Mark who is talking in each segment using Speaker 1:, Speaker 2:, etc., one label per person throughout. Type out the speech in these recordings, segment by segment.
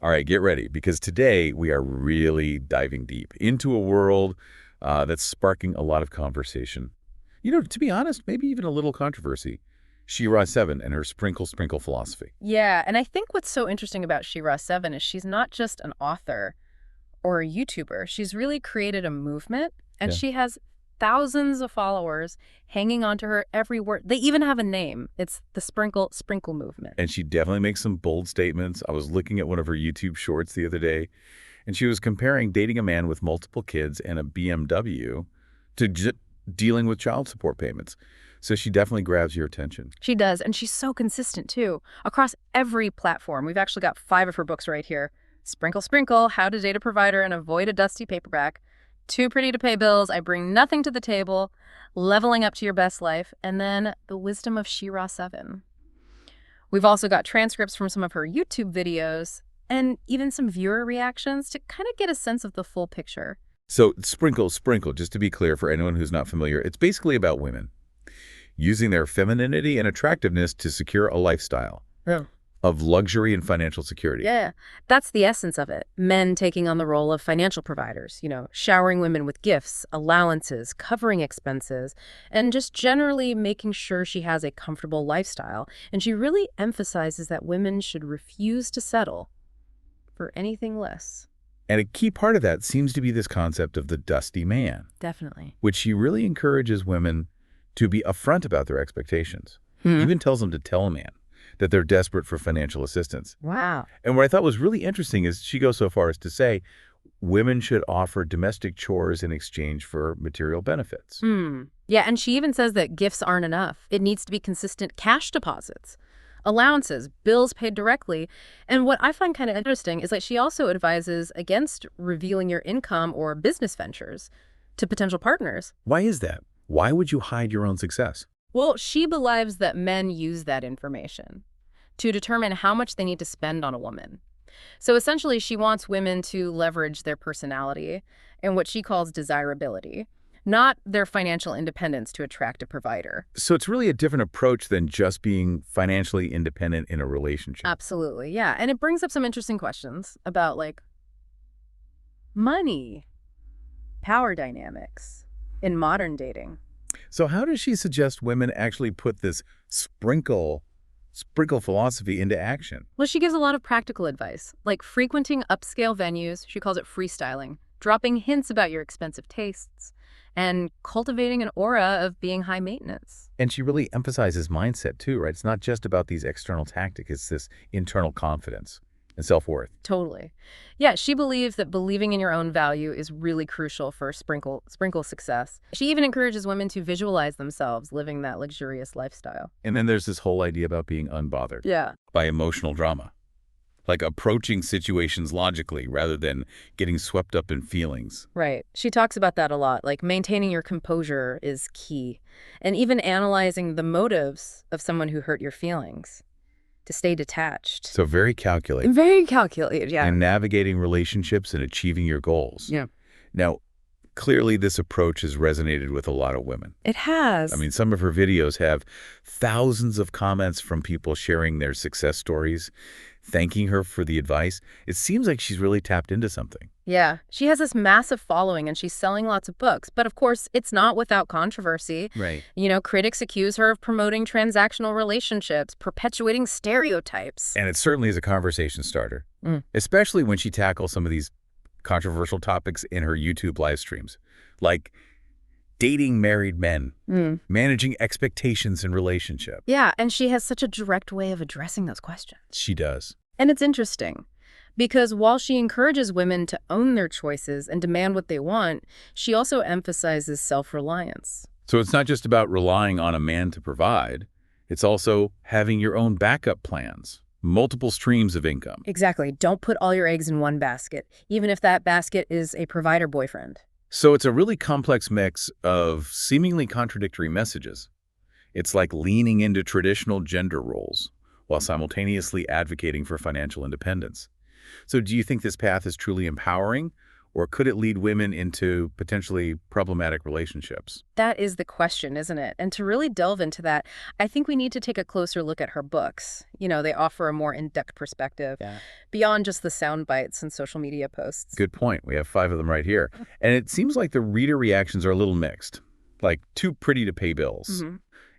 Speaker 1: All right, get ready, because today we are really diving deep into a world that's sparking a lot of conversation. To be honest, maybe even a little controversy. Shera 7 and her sprinkle philosophy.
Speaker 2: Yeah, and I think what's so interesting about Shera Seven is she's not just an author or a YouTuber. She's really created a movement, and
Speaker 1: Yeah.
Speaker 2: she has thousands of followers hanging on to her every word. They even have a name. It's the Sprinkle movement.
Speaker 1: And she definitely makes some bold statements. I was looking at one of her YouTube shorts the other day, and she was comparing dating a man with multiple kids and a BMW to dealing with child support payments. So she definitely grabs your attention.
Speaker 2: She does, and she's so consistent too, across every platform. We've actually got 5 of her books right here. Sprinkle, How to Date a Provider and Avoid a Dusty Paperback. Too Pretty to Pay Bills, I Bring Nothing to the Table, Leveling Up to Your Best Life, and then The Wisdom of Shera 7. We've also got transcripts from some of her YouTube videos and even some viewer reactions to kind of get a sense of the full picture.
Speaker 1: So sprinkle, just to be clear for anyone who's not familiar, it's basically about women using their femininity and attractiveness to secure a lifestyle
Speaker 2: Yeah.
Speaker 1: of luxury and financial security.
Speaker 2: Yeah, that's the essence of it. Men taking on the role of financial providers, showering women with gifts, allowances, covering expenses, and just generally making sure she has a comfortable lifestyle. And she really emphasizes that women should refuse to settle for anything less.
Speaker 1: And a key part of that seems to be this concept of the dusty man,
Speaker 2: Definitely.
Speaker 1: which she really encourages women to be upfront about their expectations. Even tells them to tell a man that they're desperate for financial assistance.
Speaker 2: Wow.
Speaker 1: And what I thought was really interesting is she goes so far as to say women should offer domestic chores in exchange for material benefits.
Speaker 2: Yeah, and she even says that gifts aren't enough. It needs to be consistent cash deposits, allowances, bills paid directly. And what I find kind of interesting is that she also advises against revealing your income or business ventures to potential partners.
Speaker 1: Why is that? Why would you hide your own success?
Speaker 2: Well, she believes that men use that information to determine how much they need to spend on a woman. So essentially, she wants women to leverage their personality and what she calls desirability, not their financial independence to attract a provider.
Speaker 1: So it's really a different approach than just being financially independent in a relationship.
Speaker 2: Absolutely, yeah. And it brings up some interesting questions about, like, money, power dynamics in modern dating.
Speaker 1: So how does she suggest women actually put this sprinkle philosophy into action?
Speaker 2: Well, she gives a lot of practical advice, like frequenting upscale venues, she calls it freestyling, dropping hints about your expensive tastes, and cultivating an aura of being high maintenance.
Speaker 1: And she really emphasizes mindset too, right? It's not just about these external tactics, it's this internal confidence and self-worth.
Speaker 2: Totally. Yeah, she believes that believing in your own value is really crucial for sprinkle success. She even encourages women to visualize themselves living that luxurious lifestyle.
Speaker 1: And then there's this whole idea about being unbothered
Speaker 2: Yeah.
Speaker 1: by emotional drama, like approaching situations logically rather than getting swept up in feelings.
Speaker 2: Right. She talks about that a lot, like maintaining your composure is key, and even analyzing the motives of someone who hurt your feelings to stay detached.
Speaker 1: So very calculated.
Speaker 2: Very calculated, yeah.
Speaker 1: And navigating relationships and achieving your goals.
Speaker 2: Yeah.
Speaker 1: Now, clearly this approach has resonated with a lot of women.
Speaker 2: It has.
Speaker 1: I mean, some of her videos have thousands of comments from people sharing their success stories, thanking her for the advice. It seems like she's really tapped into something.
Speaker 2: Yeah, she has this massive following and she's selling lots of books. But of course, it's not without controversy.
Speaker 1: Right.
Speaker 2: Critics accuse her of promoting transactional relationships, perpetuating stereotypes.
Speaker 1: And it certainly is a conversation starter, especially when she tackles some of these controversial topics in her YouTube live streams, like dating married men, managing expectations in relationships.
Speaker 2: Yeah, and she has such a direct way of addressing those questions.
Speaker 1: She does.
Speaker 2: And it's interesting because while she encourages women to own their choices and demand what they want, she also emphasizes self-reliance.
Speaker 1: So it's not just about relying on a man to provide. It's also having your own backup plans, multiple streams of income.
Speaker 2: Exactly. Don't put all your eggs in one basket, even if that basket is a provider boyfriend.
Speaker 1: So it's a really complex mix of seemingly contradictory messages. It's like leaning into traditional gender roles while simultaneously advocating for financial independence. So do you think this path is truly empowering, Or could it lead women into potentially problematic relationships?
Speaker 2: That is the question, isn't it? And to really delve into that, I think we need to take a closer look at her books. They offer a more in-depth perspective beyond just the sound bites and social media posts.
Speaker 1: Good point. We have 5 of them right here. And it seems like the reader reactions are a little mixed, like too pretty to pay bills.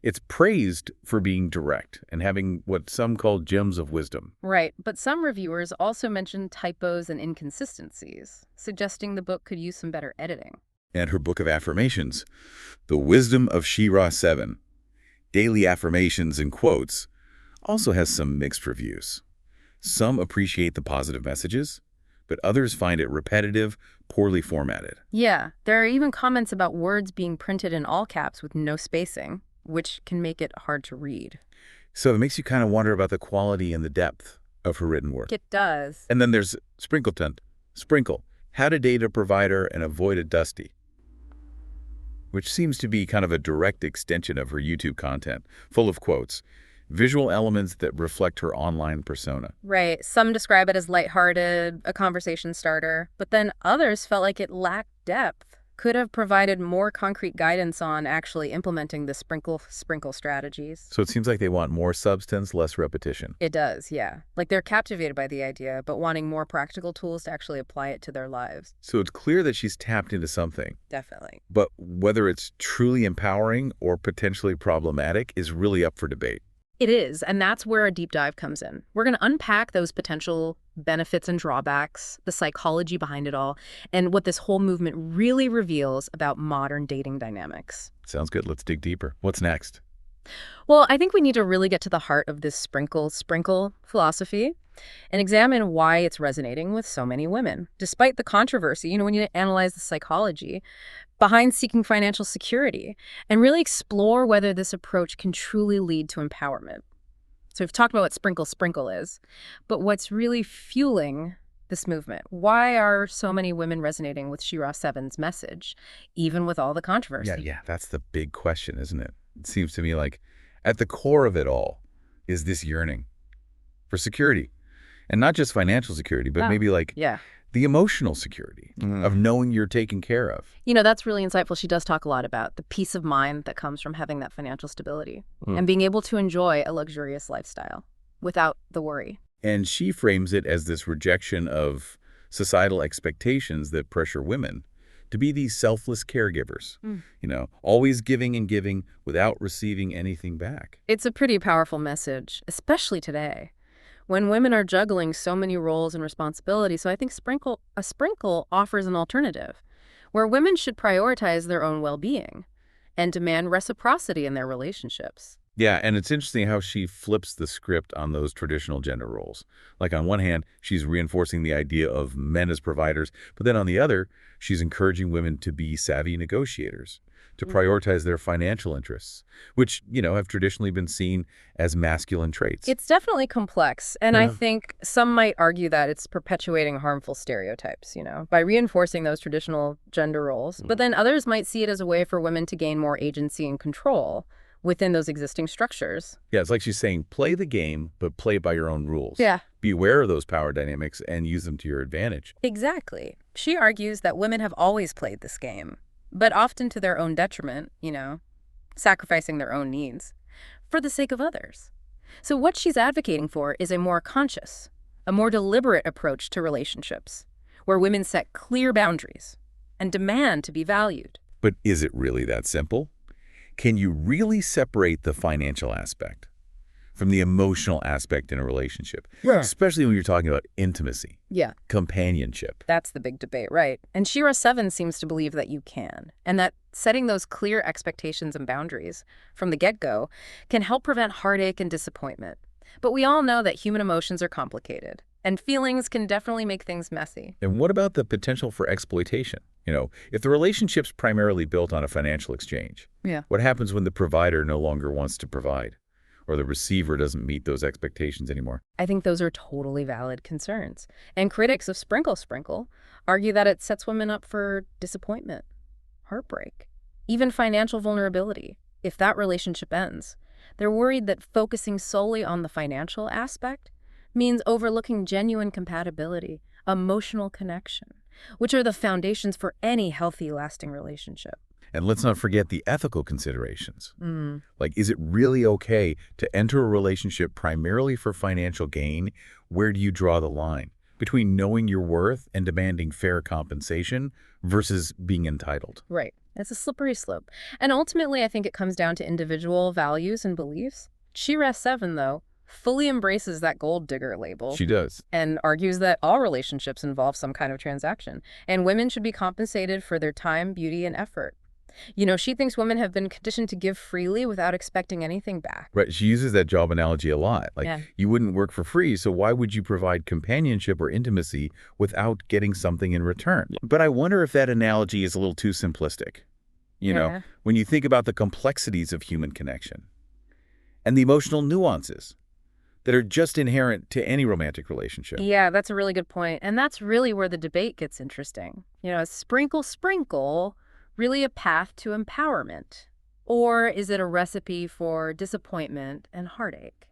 Speaker 1: It's praised for being direct and having what some call gems of wisdom.
Speaker 2: Right, but some reviewers also mention typos and inconsistencies, suggesting the book could use some better editing.
Speaker 1: And her book of affirmations, The Wisdom of Shera 7, Daily Affirmations and Quotes, also has some mixed reviews. Some appreciate the positive messages, but others find it repetitive, poorly formatted.
Speaker 2: Yeah, there are even comments about words being printed in all caps with no spacing, which can make it hard to read.
Speaker 1: So it makes you kind of wonder about the quality and the depth of her written work.
Speaker 2: It does.
Speaker 1: And then there's Sprinkle, How to Date a Provider and Avoid a Dusty, which seems to be kind of a direct extension of her YouTube content, full of quotes, visual elements that reflect her online persona.
Speaker 2: Right. Some describe it as lighthearted, a conversation starter, but then others felt like it lacked depth. Could have provided more concrete guidance on actually implementing the sprinkle strategies.
Speaker 1: So it seems like they want more substance, less repetition.
Speaker 2: It does, yeah. Like they're captivated by the idea, but wanting more practical tools to actually apply it to their lives.
Speaker 1: So it's clear that she's tapped into something.
Speaker 2: Definitely.
Speaker 1: But whether it's truly empowering or potentially problematic is really up for debate.
Speaker 2: It is, and that's where a deep dive comes in. We're going to unpack those potential benefits and drawbacks, the psychology behind it all, and what this whole movement really reveals about modern dating dynamics.
Speaker 1: Sounds good. Let's dig deeper. What's next?
Speaker 2: Well, I think we need to really get to the heart of this sprinkle philosophy and examine why it's resonating with so many women, despite the controversy. We need to analyze the psychology behind seeking financial security and really explore whether this approach can truly lead to empowerment. So we've talked about what sprinkle is, but what's really fueling this movement? Why are so many women resonating with Shera 7's message, even with all the controversy?
Speaker 1: Yeah, that's the big question, isn't it? It seems to me like at the core of it all is this yearning for security. And not just financial security, but maybe like the emotional security of knowing you're taken care of.
Speaker 2: That's really insightful. She does talk a lot about the peace of mind that comes from having that financial stability and being able to enjoy a luxurious lifestyle without the worry.
Speaker 1: And she frames it as this rejection of societal expectations that pressure women to be these selfless caregivers, always giving and giving without receiving anything back.
Speaker 2: It's a pretty powerful message, especially today, when women are juggling so many roles and responsibilities. So I think a sprinkle offers an alternative where women should prioritize their own well-being and demand reciprocity in their relationships.
Speaker 1: Yeah, and it's interesting how she flips the script on those traditional gender roles. Like on one hand, she's reinforcing the idea of men as providers, but then on the other, she's encouraging women to be savvy negotiators, to prioritize their financial interests, which, have traditionally been seen as masculine traits.
Speaker 2: It's definitely complex, and I think some might argue that it's perpetuating harmful stereotypes, by reinforcing those traditional gender roles. But then others might see it as a way for women to gain more agency and control within those existing structures.
Speaker 1: Yeah, it's like she's saying, play the game, but play by your own rules.
Speaker 2: Yeah.
Speaker 1: Be aware of those power dynamics and use them to your advantage.
Speaker 2: Exactly. She argues that women have always played this game, but often to their own detriment, sacrificing their own needs for the sake of others. So what she's advocating for is a more conscious, a more deliberate approach to relationships, where women set clear boundaries and demand to be valued.
Speaker 1: But is it really that simple? Can you really separate the financial aspect from the emotional aspect in a relationship?
Speaker 2: Yeah.
Speaker 1: Especially when you're talking about intimacy.
Speaker 2: Yeah.
Speaker 1: Companionship.
Speaker 2: That's the big debate, right? And Shera 7 seems to believe that you can, and that setting those clear expectations and boundaries from the get-go can help prevent heartache and disappointment. But we all know that human emotions are complicated, and feelings can definitely make things messy.
Speaker 1: And what about the potential for exploitation? If the relationship's primarily built on a financial exchange, what happens when the provider no longer wants to provide, or the receiver doesn't meet those expectations anymore?
Speaker 2: I think those are totally valid concerns. And critics of Sprinkle argue that it sets women up for disappointment, heartbreak, even financial vulnerability if that relationship ends. They're worried that focusing solely on the financial aspect means overlooking genuine compatibility, emotional connection, which are the foundations for any healthy, lasting relationship.
Speaker 1: And let's not forget the ethical considerations. Like, is it really okay to enter a relationship primarily for financial gain? Where do you draw the line between knowing your worth and demanding fair compensation versus being entitled?
Speaker 2: Right. It's a slippery slope. And ultimately, I think it comes down to individual values and beliefs. Shera Seven, though, fully embraces that gold digger label
Speaker 1: She does.
Speaker 2: and argues that all relationships involve some kind of transaction, and women should be compensated for their time, beauty, and effort. You know, she thinks women have been conditioned to give freely without expecting anything back.
Speaker 1: Right. She uses that job analogy a lot. Like,
Speaker 2: Yeah.
Speaker 1: you wouldn't work for free, so why would you provide companionship or intimacy without getting something in return? But I wonder if that analogy is a little too simplistic. You know,
Speaker 2: Yeah.
Speaker 1: when you think about the complexities of human connection and the emotional nuances that are just inherent to any romantic relationship.
Speaker 2: Yeah, that's a really good point. And that's really where the debate gets interesting. You know, is sprinkle, sprinkle really a path to empowerment? Or is it a recipe for disappointment and heartache?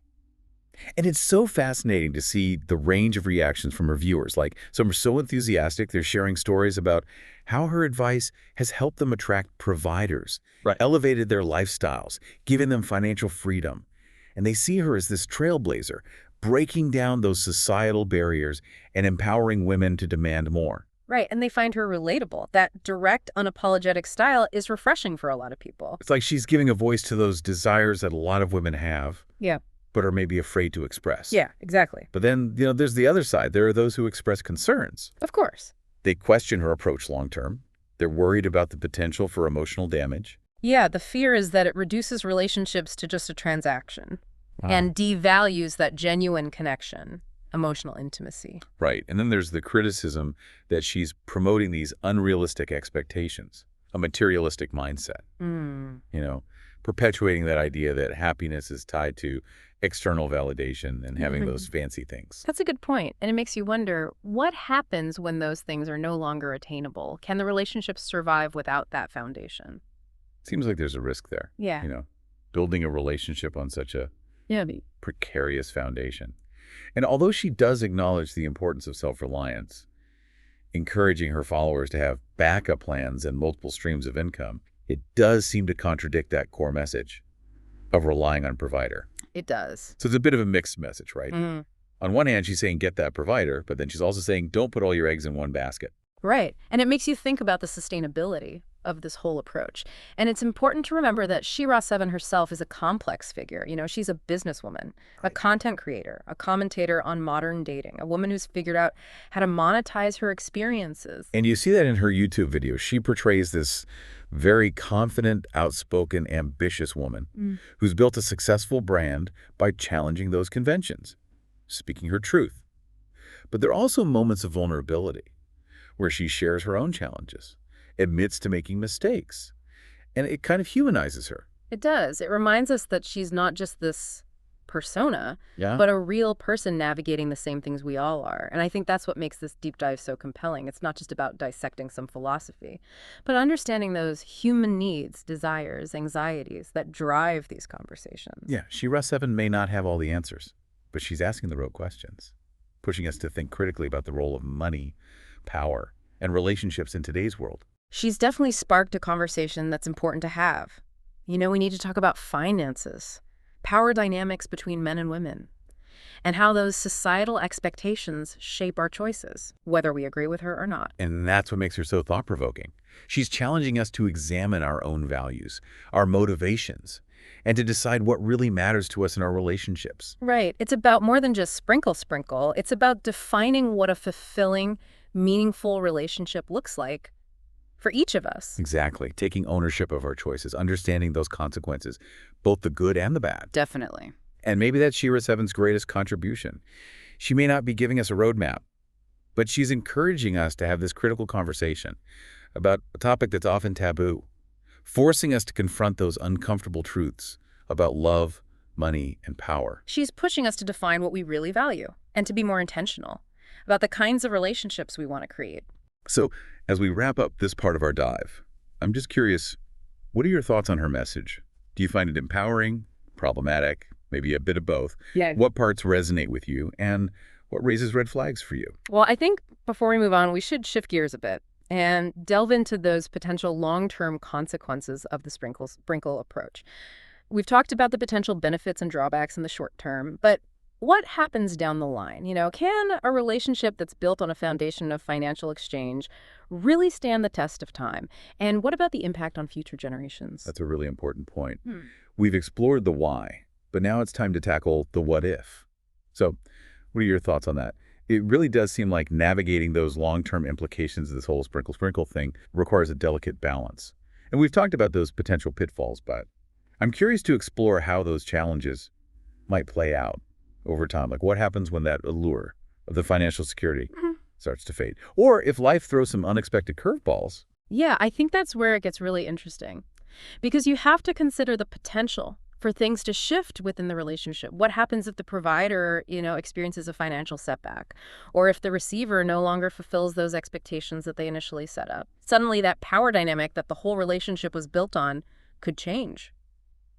Speaker 1: And it's so fascinating to see the range of reactions from her viewers. Like, some are so enthusiastic, they're sharing stories about how her advice has helped them attract providers, elevated their lifestyles, given them financial freedom. And they see her as this trailblazer, breaking down those societal barriers and empowering women to demand more.
Speaker 2: Right, and they find her relatable. That direct, unapologetic style is refreshing for a lot of people.
Speaker 1: It's like she's giving a voice to those desires that a lot of women have,
Speaker 2: Yeah.
Speaker 1: but are maybe afraid to express.
Speaker 2: Yeah, exactly.
Speaker 1: But then, there's the other side. There are those who express concerns.
Speaker 2: Of course.
Speaker 1: They question her approach long-term. They're worried about the potential for emotional damage.
Speaker 2: Yeah, the fear is that it reduces relationships to just a transaction and devalues that genuine connection, emotional intimacy.
Speaker 1: Right. And then there's the criticism that she's promoting these unrealistic expectations, a materialistic mindset, perpetuating that idea that happiness is tied to external validation and having those fancy things.
Speaker 2: That's a good point. And it makes you wonder, what happens when those things are no longer attainable? Can the relationship survive without that foundation?
Speaker 1: Seems like there's a risk there.
Speaker 2: Yeah.
Speaker 1: Building a relationship on such a
Speaker 2: Yeah.
Speaker 1: precarious foundation. And although she does acknowledge the importance of self-reliance, encouraging her followers to have backup plans and multiple streams of income, it does seem to contradict that core message of relying on provider.
Speaker 2: It does.
Speaker 1: So it's a bit of a mixed message, right? On one hand, she's saying get that provider, but then she's also saying don't put all your eggs in one basket.
Speaker 2: Right. And it makes you think about the sustainability of this whole approach. And it's important to remember that Shera Seven herself is a complex figure. She's a businesswoman, a content creator, a commentator on modern dating, a woman who's figured out how to monetize her experiences.
Speaker 1: And you see that in her YouTube videos. She portrays this very confident, outspoken, ambitious woman who's built a successful brand by challenging those conventions, speaking her truth. But there are also moments of vulnerability where she shares her own challenges, admits to making mistakes, and it kind of humanizes her.
Speaker 2: It does. It reminds us that she's not just this persona,
Speaker 1: Yeah.
Speaker 2: but a real person navigating the same things we all are. And I think that's what makes this deep dive so compelling. It's not just about dissecting some philosophy, but understanding those human needs, desires, anxieties that drive these conversations.
Speaker 1: Yeah, Shera Seven may not have all the answers, but she's asking the real questions, pushing us to think critically about the role of money, power, and relationships in today's world.
Speaker 2: She's definitely sparked a conversation that's important to have. We need to talk about finances, power dynamics between men and women, and how those societal expectations shape our choices, whether we agree with her or not.
Speaker 1: And that's what makes her so thought-provoking. She's challenging us to examine our own values, our motivations, and to decide what really matters to us in our relationships.
Speaker 2: Right. It's about more than just sprinkle, sprinkle. It's about defining what a fulfilling, meaningful relationship looks like for each of us.
Speaker 1: Exactly. Taking ownership of our choices, understanding those consequences, both the good and the bad.
Speaker 2: Definitely.
Speaker 1: And maybe that's Shera Seven's greatest contribution. She may not be giving us a roadmap, but she's encouraging us to have this critical conversation about a topic that's often taboo, forcing us to confront those uncomfortable truths about love, money, and power.
Speaker 2: She's pushing us to define what we really value and to be more intentional about the kinds of relationships we want to create.
Speaker 1: So, as we wrap up this part of our dive, I'm just curious, what are your thoughts on her message? Do you find it empowering, problematic, maybe a bit of both?
Speaker 2: Yeah.
Speaker 1: What parts resonate with you, and what raises red flags for you?
Speaker 2: Well, I think before we move on, we should shift gears a bit and delve into those potential long-term consequences of the sprinkle approach. We've talked about the potential benefits and drawbacks in the short term, but what happens down the line? Can a relationship that's built on a foundation of financial exchange really stand the test of time? And what about the impact on future generations?
Speaker 1: That's a really important point. We've explored the why, but now it's time to tackle the what if. So, what are your thoughts on that? It really does seem like navigating those long-term implications of this whole sprinkle thing requires a delicate balance. And we've talked about those potential pitfalls, but I'm curious to explore how those challenges might play out over time. Like what happens when that allure of the financial security starts to fade? Or if life throws some unexpected curveballs.
Speaker 2: Yeah, I think that's where it gets really interesting. Because you have to consider the potential for things to shift within the relationship. What happens if the provider, experiences a financial setback? Or if the receiver no longer fulfills those expectations that they initially set up? Suddenly that power dynamic that the whole relationship was built on could change.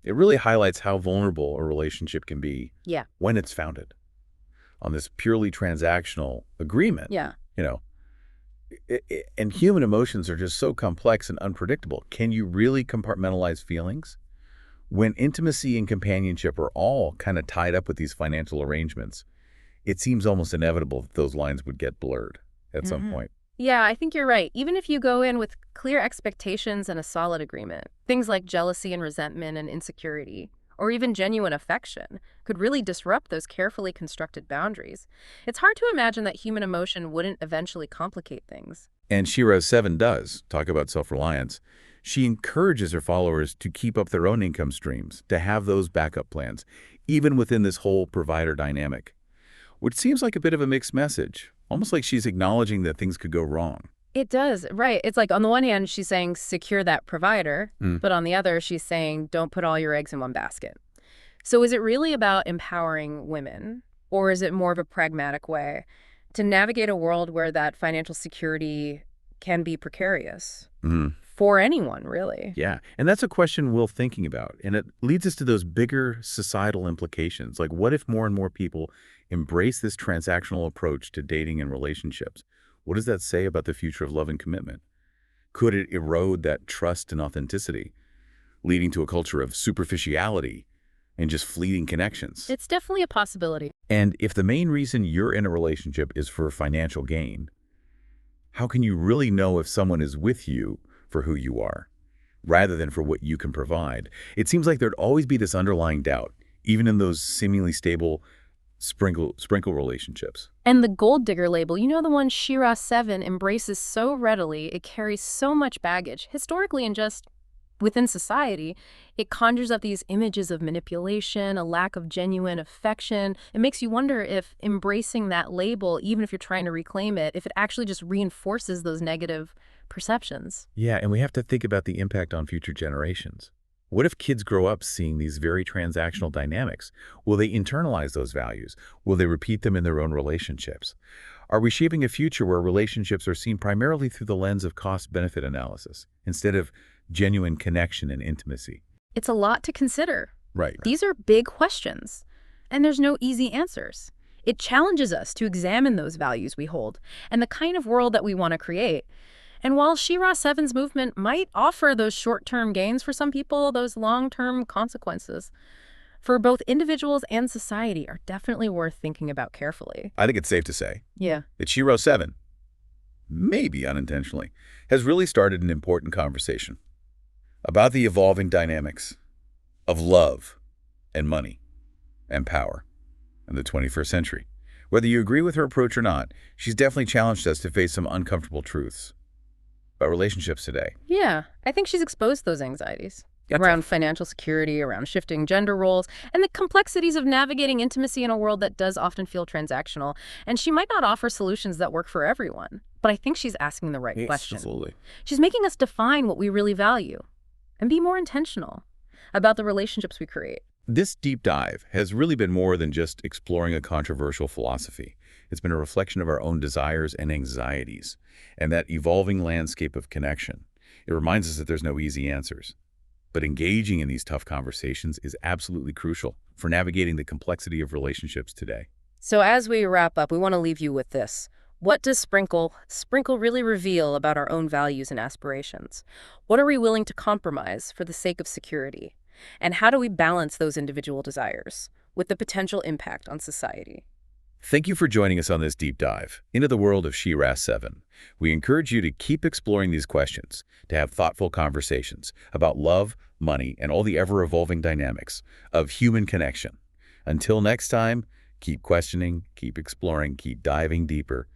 Speaker 1: It really highlights how vulnerable a relationship can be when it's founded on this purely transactional agreement.
Speaker 2: Yeah.
Speaker 1: And human emotions are just so complex and unpredictable. Can you really compartmentalize feelings? When intimacy and companionship are all kind of tied up with these financial arrangements, it seems almost inevitable that those lines would get blurred at some point.
Speaker 2: Yeah, I think you're right. Even if you go in with clear expectations and a solid agreement, things like jealousy and resentment and insecurity, or even genuine affection, could really disrupt those carefully constructed boundaries. It's hard to imagine that human emotion wouldn't eventually complicate things.
Speaker 1: And Shera Seven does talk about self-reliance. She encourages her followers to keep up their own income streams, to have those backup plans, even within this whole provider dynamic, which seems like a bit of a mixed message, almost like she's acknowledging that things could go wrong.
Speaker 2: It does, right. It's like on the one hand, she's saying secure that provider, but on the other, she's saying don't put all your eggs in one basket. So is it really about empowering women, or is it more of a pragmatic way to navigate a world where that financial security can be precarious? For anyone, really.
Speaker 1: Yeah, and that's a question we're thinking about, and it leads us to those bigger societal implications. Like, what if more and more people embrace this transactional approach to dating and relationships? What does that say about the future of love and commitment? Could it erode that trust and authenticity, leading to a culture of superficiality and just fleeting connections?
Speaker 2: It's definitely a possibility.
Speaker 1: And if the main reason you're in a relationship is for financial gain, how can you really know if someone is with you for who you are, rather than for what you can provide? It seems like there'd always be this underlying doubt, even in those seemingly stable sprinkle relationships.
Speaker 2: And the gold digger label, the one Shera Seven embraces so readily, it carries so much baggage, historically and just within society. It conjures up these images of manipulation, a lack of genuine affection. It makes you wonder if embracing that label, even if you're trying to reclaim it, if it actually just reinforces those negative perceptions.
Speaker 1: Yeah, and we have to think about the impact on future generations. What if kids grow up seeing these very transactional dynamics? Will they internalize those values? Will they repeat them in their own relationships? Are we shaping a future where relationships are seen primarily through the lens of cost-benefit analysis, instead of genuine connection and intimacy?
Speaker 2: It's a lot to consider.
Speaker 1: Right.
Speaker 2: These are big questions, and there's no easy answers. It challenges us to examine those values we hold and the kind of world that we want to create. And while Shera Seven's movement might offer those short-term gains for some people, those long-term consequences for both individuals and society are definitely worth thinking about carefully.
Speaker 1: I think it's safe to say
Speaker 2: that
Speaker 1: Shera Seven, maybe unintentionally, has really started an important conversation about the evolving dynamics of love and money and power in the 21st century. Whether you agree with her approach or not, she's definitely challenged us to face some uncomfortable truths about relationships today.
Speaker 2: Yeah, I think she's exposed those anxieties around financial security, around shifting gender roles, and the complexities of navigating intimacy in a world that does often feel transactional. And she might not offer solutions that work for everyone, but I think she's asking the right question.
Speaker 1: Absolutely.
Speaker 2: She's making us define what we really value and be more intentional about the relationships we create.
Speaker 1: This deep dive has really been more than just exploring a controversial philosophy. It's been a reflection of our own desires and anxieties and that evolving landscape of connection. It reminds us that there's no easy answers, but engaging in these tough conversations is absolutely crucial for navigating the complexity of relationships today.
Speaker 2: So as we wrap up, we want to leave you with this. What does sprinkle really reveal about our own values and aspirations? What are we willing to compromise for the sake of security? And how do we balance those individual desires with the potential impact on society?
Speaker 1: Thank you for joining us on this deep dive into the world of Shera 7. We encourage you to keep exploring these questions, to have thoughtful conversations about love, money, and all the ever-evolving dynamics of human connection. Until next time, keep questioning, keep exploring, keep diving deeper